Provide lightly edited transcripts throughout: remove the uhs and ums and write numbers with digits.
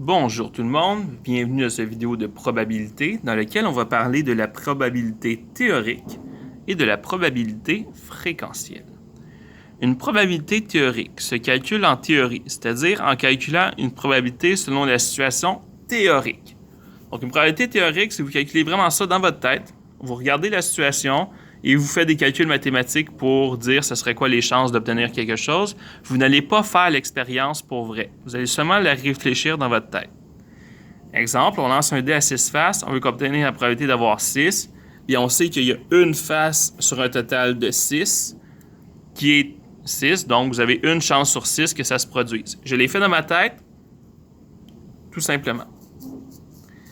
Bonjour tout le monde, bienvenue à cette vidéo de probabilité dans laquelle on va parler de la probabilité théorique et de la probabilité fréquentielle. Une probabilité théorique se calcule en théorie, c'est-à-dire en calculant une probabilité selon la situation théorique. Donc une probabilité théorique, c'est que vous calculez vraiment ça dans votre tête, vous regardez la situation et vous faites des calculs mathématiques pour dire ce serait quoi les chances d'obtenir quelque chose. Vous n'allez pas faire l'expérience pour vrai. Vous allez seulement la réfléchir dans votre tête. Exemple, on lance un dé à 6 faces, on veut obtenir la probabilité d'avoir 6, puis on sait qu'il y a une face sur un total de 6 qui est 6, donc vous avez une chance sur 6 que ça se produise. Je l'ai fait dans ma tête, tout simplement.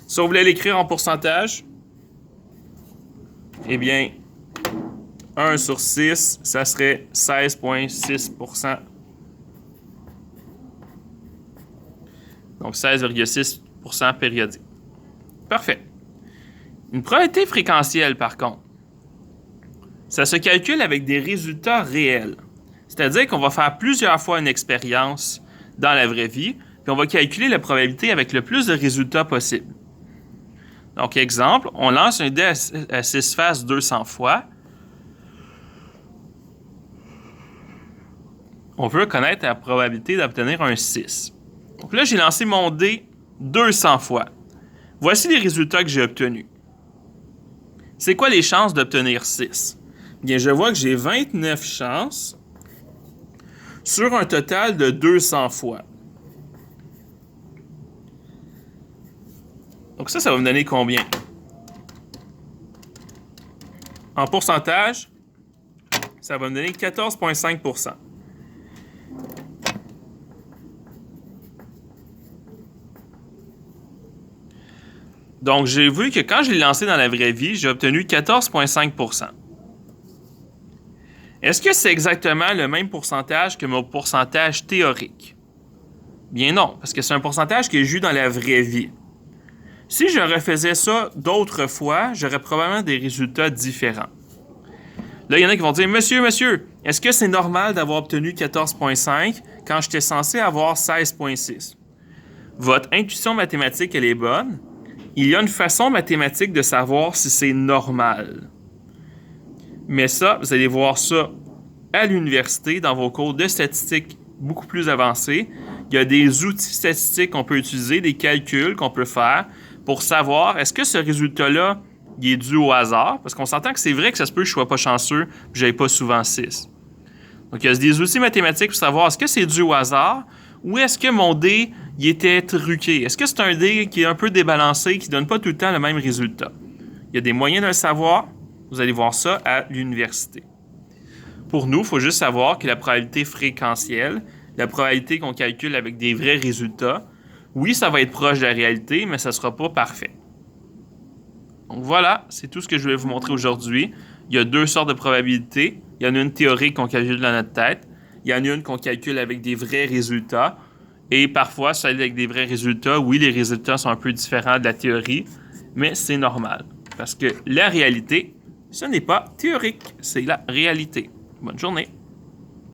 Si on voulait l'écrire en pourcentage, eh bien, 1 sur 6, ça serait 16,6%. Donc 16,6% périodique. Parfait. Une probabilité fréquentielle, par contre, ça se calcule avec des résultats réels. C'est-à-dire qu'on va faire plusieurs fois une expérience dans la vraie vie, puis on va calculer la probabilité avec le plus de résultats possible. Donc, exemple, on lance un dé à 6 faces 200 fois. On veut connaître la probabilité d'obtenir un 6. Donc là, j'ai lancé mon dé 200 fois. Voici les résultats que j'ai obtenus. C'est quoi les chances d'obtenir 6? Bien, je vois que j'ai 29 chances sur un total de 200 fois. Donc ça va me donner combien? En pourcentage, ça va me donner 14,5%. Donc, j'ai vu que quand je l'ai lancé dans la vraie vie, j'ai obtenu 14,5%. Est-ce que c'est exactement le même pourcentage que mon pourcentage théorique? Bien non, parce que c'est un pourcentage que j'ai eu dans la vraie vie. Si je refaisais ça d'autres fois, j'aurais probablement des résultats différents. Là, il y en a qui vont dire « Monsieur, est-ce que c'est normal d'avoir obtenu 14,5 quand j'étais censé avoir 16,6? » Votre intuition mathématique, elle est bonne. Il y a une façon mathématique de savoir si c'est normal. Mais ça, vous allez voir ça à l'université, dans vos cours de statistiques beaucoup plus avancés. Il y a des outils statistiques qu'on peut utiliser, des calculs qu'on peut faire pour savoir est-ce que ce résultat-là il est dû au hasard. Parce qu'on s'entend que c'est vrai que ça se peut que je ne sois pas chanceux et que je n'aie pas souvent 6. Donc, il y a des outils mathématiques pour savoir est-ce que c'est dû au hasard ou est-ce que mon dé il était truqué? Est-ce que c'est un dé qui est un peu débalancé, qui ne donne pas tout le temps le même résultat? Il y a des moyens de le savoir. Vous allez voir ça à l'université. Pour nous, il faut juste savoir que la probabilité fréquentielle, la probabilité qu'on calcule avec des vrais résultats, oui, ça va être proche de la réalité, mais ça ne sera pas parfait. Donc voilà, c'est tout ce que je voulais vous montrer aujourd'hui. Il y a deux sortes de probabilités. Il y en a une théorique qu'on calcule dans notre tête. Il y en a une qu'on calcule avec des vrais résultats. Et parfois, celle avec des vrais résultats, oui, les résultats sont un peu différents de la théorie, mais c'est normal. Parce que la réalité, ce n'est pas théorique, c'est la réalité. Bonne journée.